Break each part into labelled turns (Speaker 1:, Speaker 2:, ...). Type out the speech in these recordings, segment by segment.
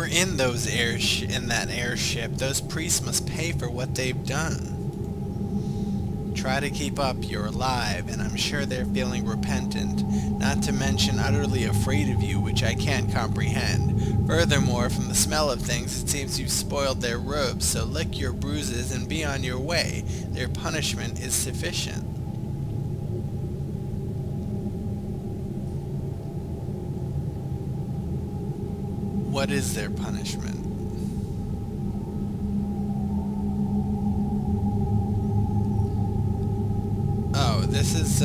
Speaker 1: were in those in that airship, those priests must pay for what they've done. Try to keep up, you're alive, and I'm sure they're feeling repentant, not to mention utterly afraid of you, which I can't comprehend. Furthermore, from the smell of things, it seems you've spoiled their robes, so lick your bruises and be on your way. Their punishment is sufficient. What is their punishment? This is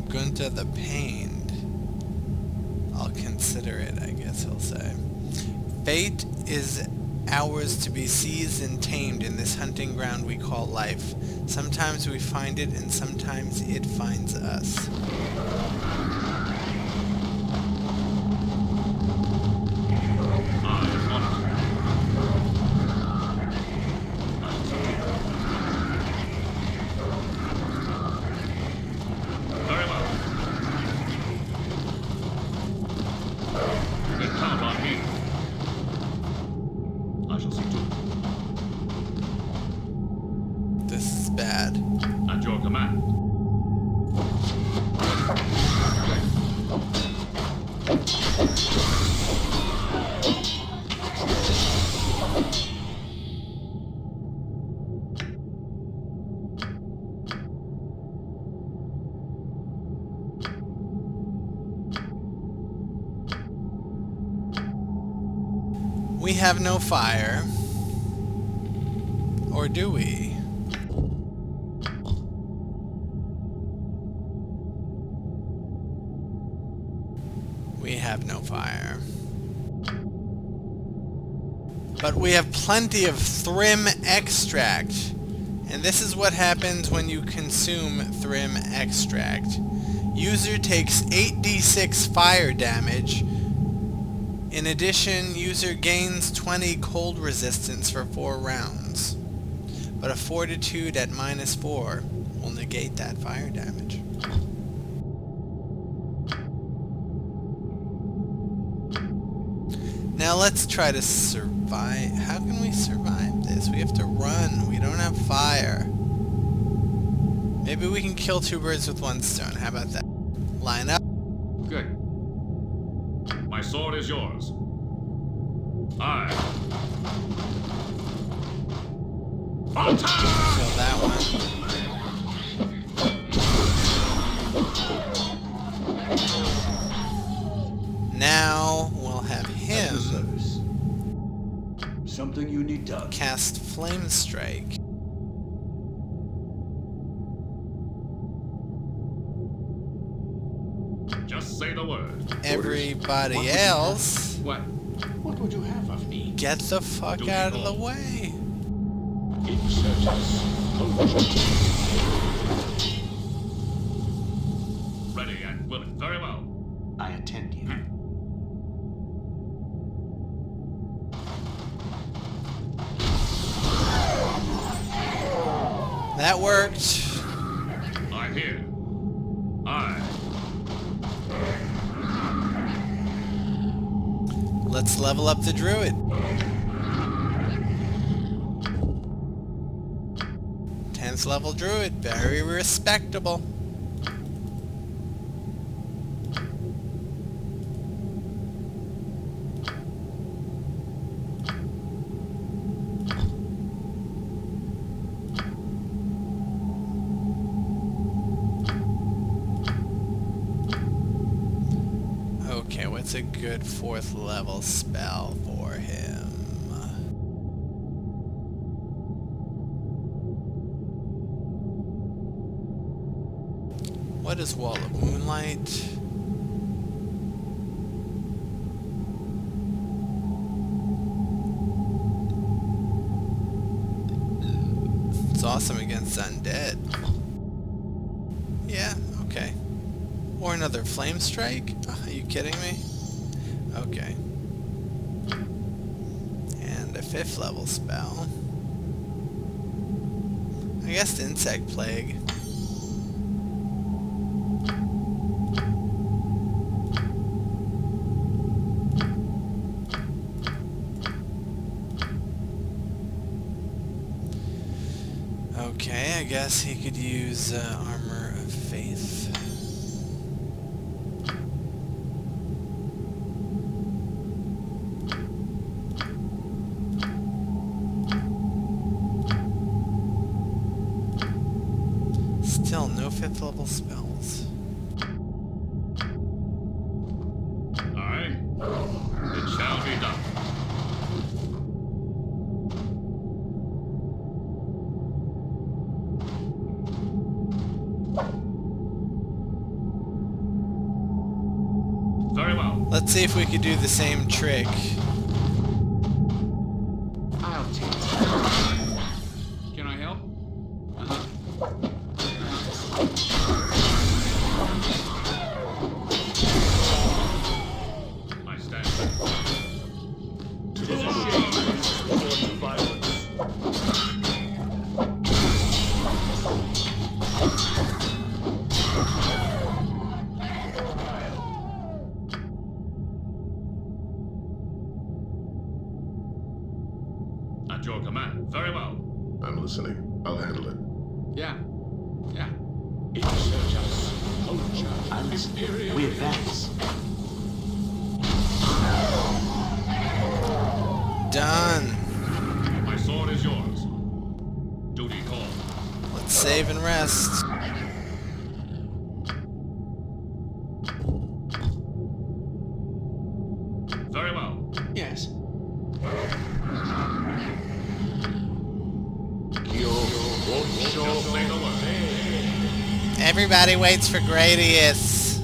Speaker 1: Gunther the Pained. I'll consider it, I guess he'll say. Fate is ours to be seized and tamed in this hunting ground we call life. Sometimes we find it, and sometimes it finds us. Bad.
Speaker 2: At your command.
Speaker 1: We have no fire. Or do we? We have no fire. But we have plenty of Thrim extract. And this is what happens when you consume Thrim extract. User takes 8d6 fire damage. In addition, user gains 20 cold resistance for 4 rounds. But a fortitude at -4 will negate that fire damage. Now let's try to survive. How can we survive this? We have to run. We don't have fire. Maybe we can kill 2 birds with 1 stone. How about that? Line up.
Speaker 2: Good. My sword is yours. Aye.
Speaker 1: Kill that one. Now we'll have him
Speaker 3: something you need done.
Speaker 1: Cast Flame Strike.
Speaker 2: Just say the word.
Speaker 1: Everybody else,
Speaker 2: What would you have of me?
Speaker 1: get the fuck out of the way.
Speaker 3: Insurgents.
Speaker 2: Ready and willing. Very well.
Speaker 3: I attend you.
Speaker 1: That worked.
Speaker 2: I'm here. Aye.
Speaker 1: Let's level up the druid. 10th level druid, very respectable. Okay, what's a good 4th level spell for him? What is Wall of Moonlight? It's awesome against undead. Yeah, okay. Or another Flame Strike? Are you kidding me? Okay. And a 5th level spell. I guess the Insect Plague. Okay, I guess he could use Armor of Faith. Still no 5th level spells.
Speaker 2: Aye. It shall be done. Very well.
Speaker 1: Let's see if we could do the same trick.
Speaker 3: I'll take it.
Speaker 2: Can I help? I stand ready. It is a shame to resort to violence. At your command. Very well.
Speaker 4: I'm listening. I'll handle it.
Speaker 2: Yeah. Yeah.
Speaker 3: I'm listening. We advance.
Speaker 1: Done.
Speaker 2: My sword is yours. Duty called.
Speaker 1: Let's save and rest.
Speaker 2: Very well.
Speaker 3: Yes.
Speaker 2: Just say the word.
Speaker 1: Everybody waits for Gradius.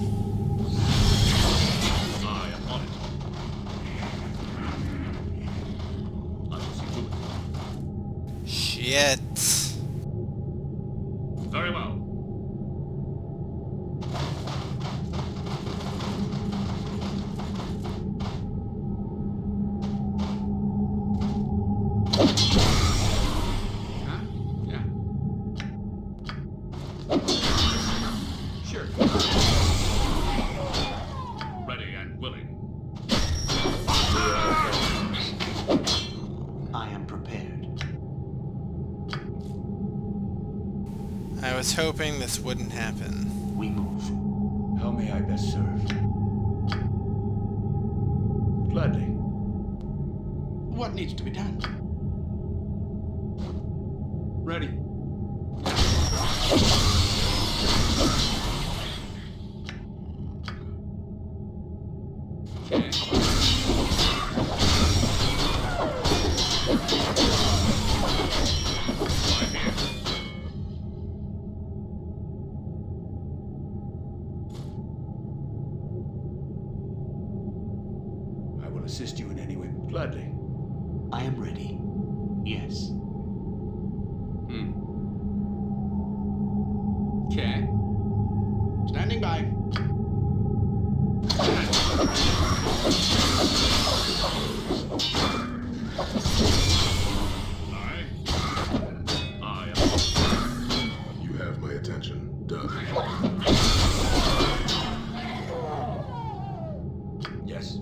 Speaker 2: I am on it. I shall see to it.
Speaker 1: Shit.
Speaker 2: Very well. Huh? Yeah. Sure. Ready and willing.
Speaker 3: I am prepared.
Speaker 1: I was hoping this wouldn't happen.
Speaker 3: We move.
Speaker 5: How may I best serve? Gladly.
Speaker 3: What needs to be done?
Speaker 5: Ready.
Speaker 2: Okay. I'm here.
Speaker 5: I will assist you in any way. Gladly.
Speaker 3: I am ready. Yes.
Speaker 2: Okay.
Speaker 3: Standing by.
Speaker 2: I am.
Speaker 4: You have my attention. Done.
Speaker 5: Yes.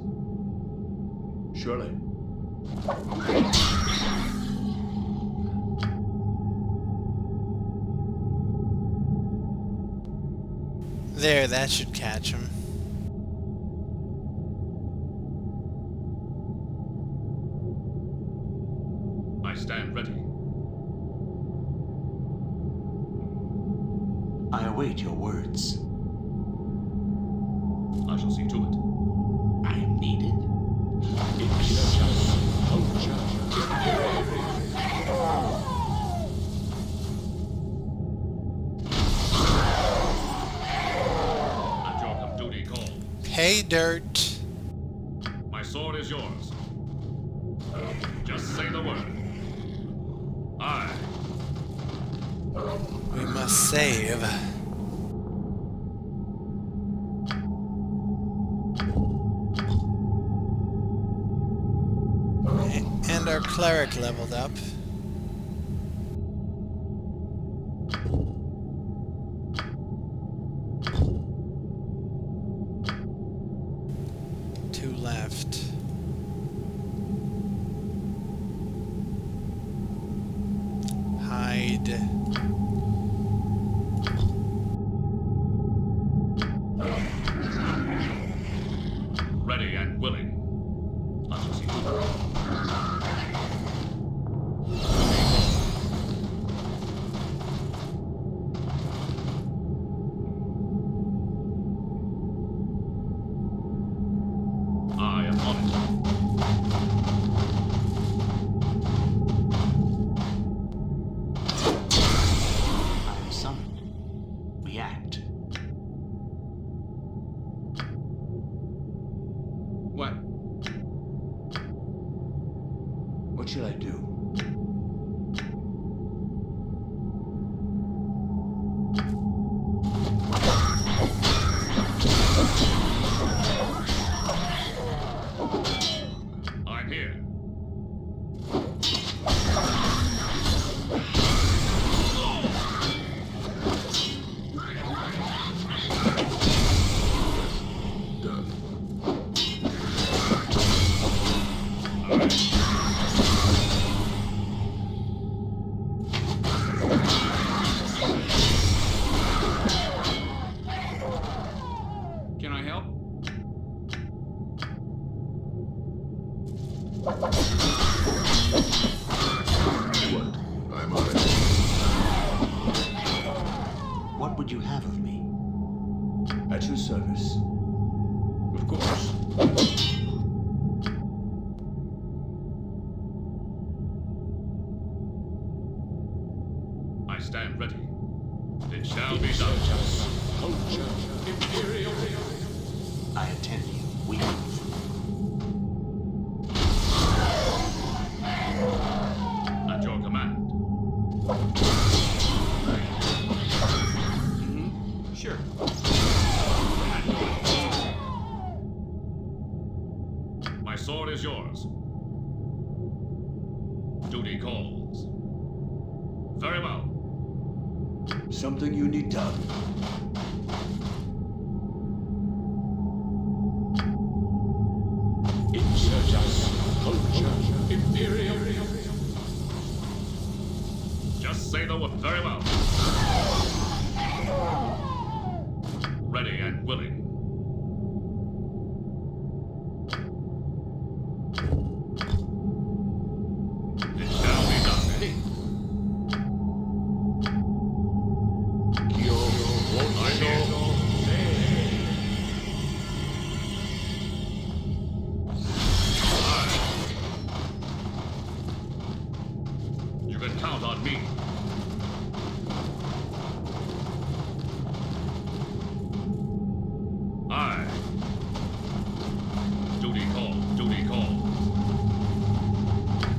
Speaker 5: Surely.
Speaker 1: There, that should catch him.
Speaker 2: I stand ready.
Speaker 3: I await your words.
Speaker 2: I shall see to it.
Speaker 3: I am needed.
Speaker 2: At your duty call.
Speaker 1: Pay dirt.
Speaker 2: My sword is yours. Just say the word. Aye.
Speaker 1: We must save. And our cleric leveled up. Two left. High denied.
Speaker 2: Ready and willing. I shall see to it. I am on it.
Speaker 3: I am summoned. React.
Speaker 5: What? What should I do?
Speaker 2: I'm here.
Speaker 4: Done.
Speaker 5: Can I help?
Speaker 4: What? I'm on it.
Speaker 3: What would you have of me?
Speaker 5: At your service. Of course.
Speaker 2: I stand ready. It shall be done.
Speaker 3: I attend you. We move.
Speaker 2: At your command.
Speaker 5: Sure.
Speaker 2: My sword is yours. Duty calls. Very well.
Speaker 5: Something you need done.
Speaker 2: Just say the word. Very well. Ready and willing. It shall be done. I'm here. You can count on me. Aye. Duty call, duty call.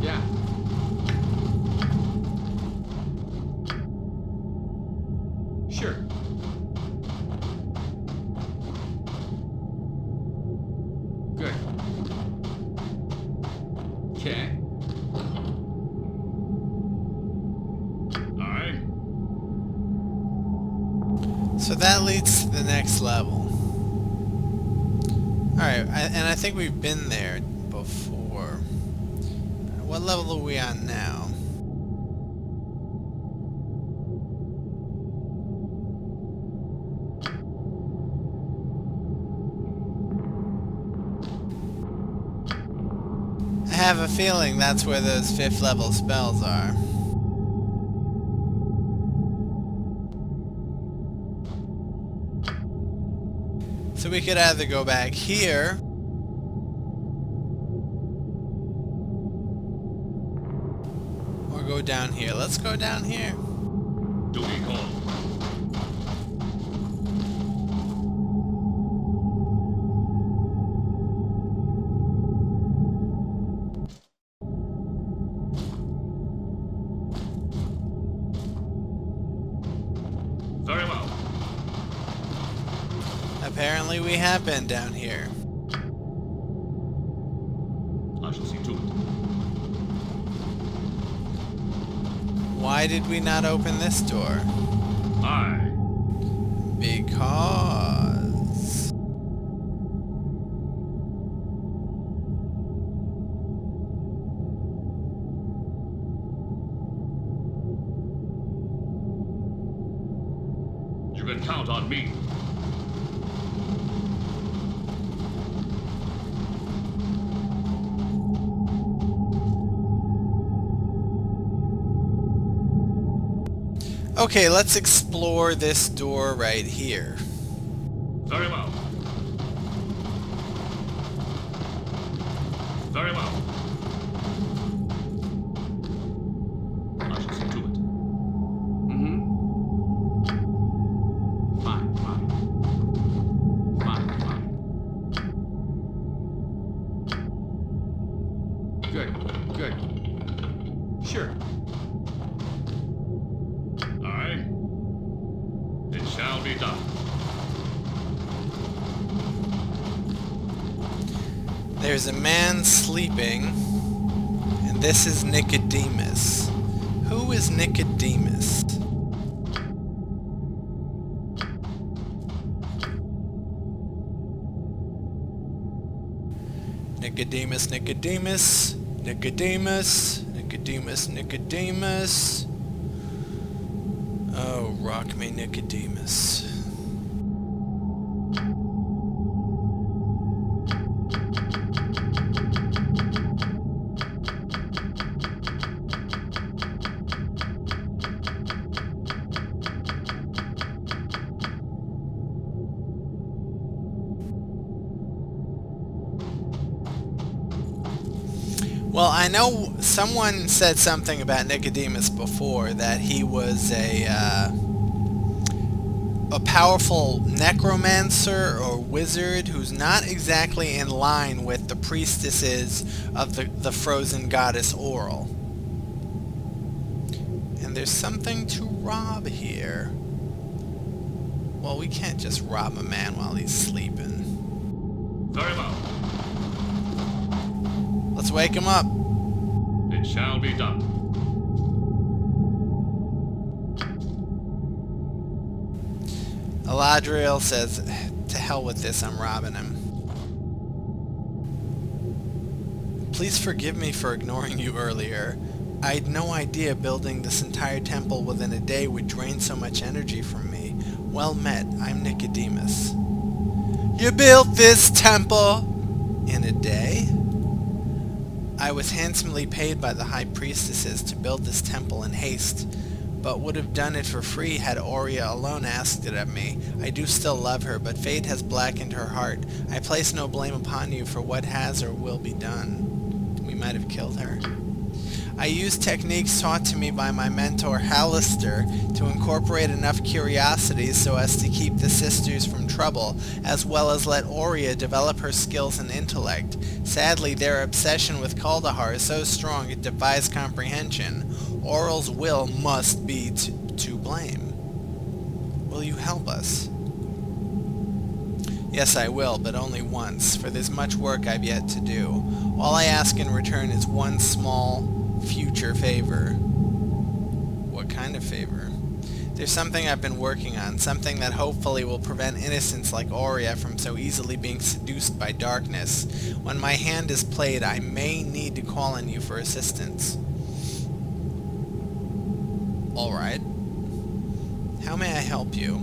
Speaker 5: Yeah. Sure. Good. Okay.
Speaker 2: Aye.
Speaker 1: So that leads to the next level. Alright, and I think we've been there before. What level are we on now? I have a feeling that's where those 5th level spells are. So we could either go back here, or go down here. Let's go down here.
Speaker 2: Duty call. Very well.
Speaker 1: Apparently we have been down here.
Speaker 2: I shall see to it.
Speaker 1: Why did we not open this door?
Speaker 2: Aye.
Speaker 1: Because...
Speaker 2: can count on me.
Speaker 1: Okay, let's explore this door right here.
Speaker 2: Very well. Very well. I shall see to it.
Speaker 5: Mm-hmm. Fine, fine. Fine, fine. Good, good. Sure.
Speaker 2: Aye. It shall be done.
Speaker 1: There's a man sleeping, and this is Nicodemus. Who is Nicodemus? Nicodemus, Nicodemus, Nicodemus, Nicodemus, Nicodemus. Oh, rock me, Nicodemus. Well, I know someone said something about Nicodemus before, that he was a powerful necromancer or wizard who's not exactly in line with the priestesses of the frozen goddess Oral. And there's something to rob here. Well, we can't just rob a man while he's sleeping.
Speaker 2: Very well.
Speaker 1: Let's wake him up.
Speaker 2: It shall be done.
Speaker 1: Aladriel says, to hell with this, I'm robbing him. Please forgive me for ignoring you earlier. I had no idea building this entire temple within a day would drain so much energy from me. Well met, I'm Nicodemus. You built this temple in a day? I was handsomely paid by the high priestesses to build this temple in haste, but would have done it for free had Aurea alone asked it of me. I do still love her, but fate has blackened her heart. I place no blame upon you for what has or will be done. We might have killed her. I used techniques taught to me by my mentor Hallister to incorporate enough curiosities so as to keep the sisters from trouble, as well as let Aurea develop her skills and intellect. Sadly, their obsession with Kaldahar is so strong it defies comprehension. Oral's will must be to blame. Will you help us? Yes, I will, but only once, for there's much work I've yet to do. All I ask in return is one small future favor. What kind of favor? There's something I've been working on, something that hopefully will prevent innocents like Aurea from so easily being seduced by darkness. When my hand is played, I may need to call on you for assistance. Alright. How may I help you?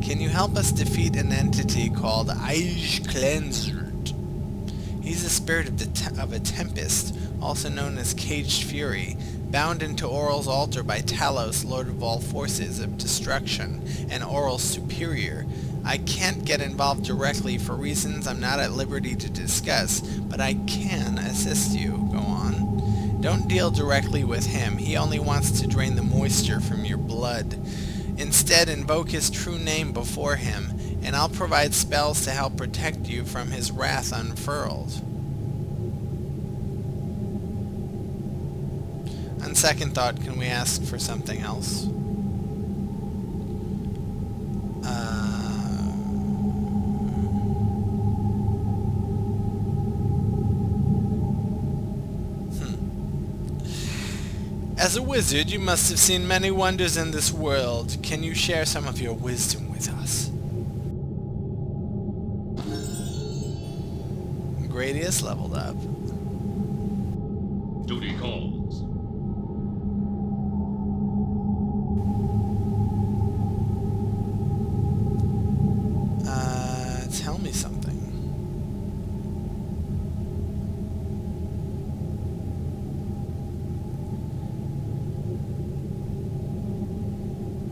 Speaker 1: Can you help us defeat an entity called Icewind? He's the spirit of a tempest, also known as Caged Fury, bound into Oral's altar by Talos, Lord of all forces of destruction, and Oral's superior. I can't get involved directly for reasons I'm not at liberty to discuss, but I can assist you. Go on. Don't deal directly with him. He only wants to drain the moisture from your blood. Instead, invoke his true name before him, and I'll provide spells to help protect you from his wrath unfurled. On second thought, can we ask for something else? As a wizard, you must have seen many wonders in this world. Can you share some of your wisdom with us? Gradius leveled up.
Speaker 2: Duty calls.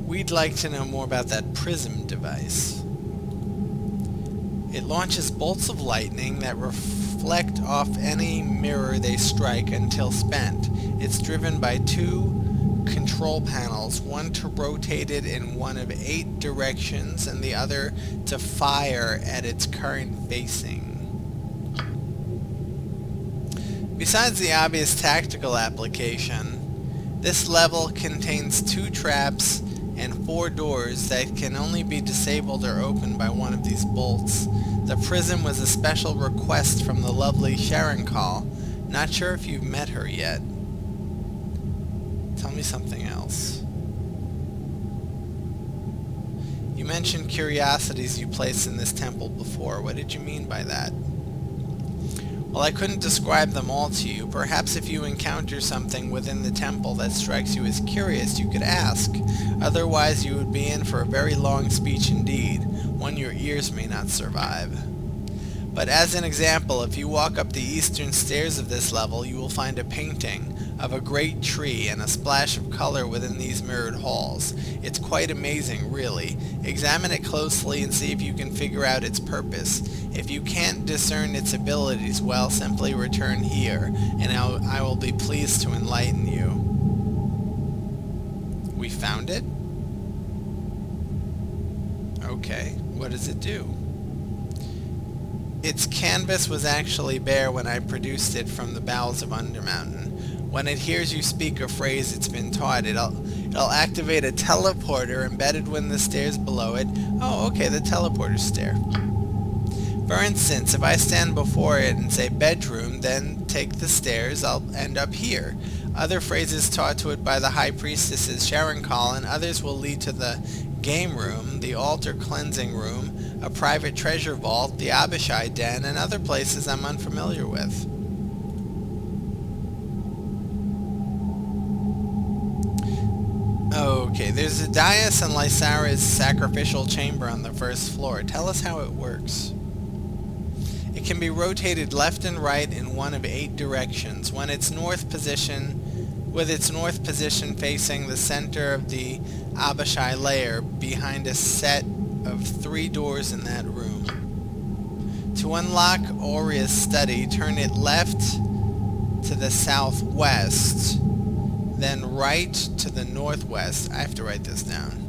Speaker 1: We'd like to know more about that prism device. It launches bolts of lightning that reflect off any mirror they strike until spent. It's driven by 2 control panels, one to rotate it in one of 8 directions and the other to fire at its current facing. Besides the obvious tactical application, this level contains 2 traps and 4 doors that can only be disabled or opened by one of these bolts. The prism was a special request from the lovely Sharon Call. Not sure if you've met her yet. Tell me something else. You mentioned curiosities you placed in this temple before. What did you mean by that? Well, I couldn't describe them all to you. Perhaps if you encounter something within the temple that strikes you as curious, you could ask. Otherwise, you would be in for a very long speech indeed, one your ears may not survive. But as an example, if you walk up the eastern stairs of this level, you will find a painting of a great tree and a splash of color within these mirrored halls. It's quite amazing, really. Examine it closely and see if you can figure out its purpose. If you can't discern its abilities, well, simply return here, and I will be pleased to enlighten you. We found it? Okay, what does it do? Its canvas was actually bare when I produced it from the bowels of Undermountain. When it hears you speak a phrase it's been taught, it'll activate a teleporter embedded within the stairs below it. Oh, okay, the teleporter stair. For instance, if I stand before it and say bedroom, then take the stairs, I'll end up here. Other phrases taught to it by the high priestesses Sharon Call, and others will lead to the game room, the altar cleansing room, a private treasure vault, the Abishai den, and other places I'm unfamiliar with. Okay, there's a dais and Lysara's sacrificial chamber on the first floor. Tell us how it works. It can be rotated left and right in one of 8 directions. With its north position facing the center of the Abishai layer behind a set of 3 doors in that room. To unlock Oria's study, turn it left to the southwest, then right to the northwest. I have to write this down.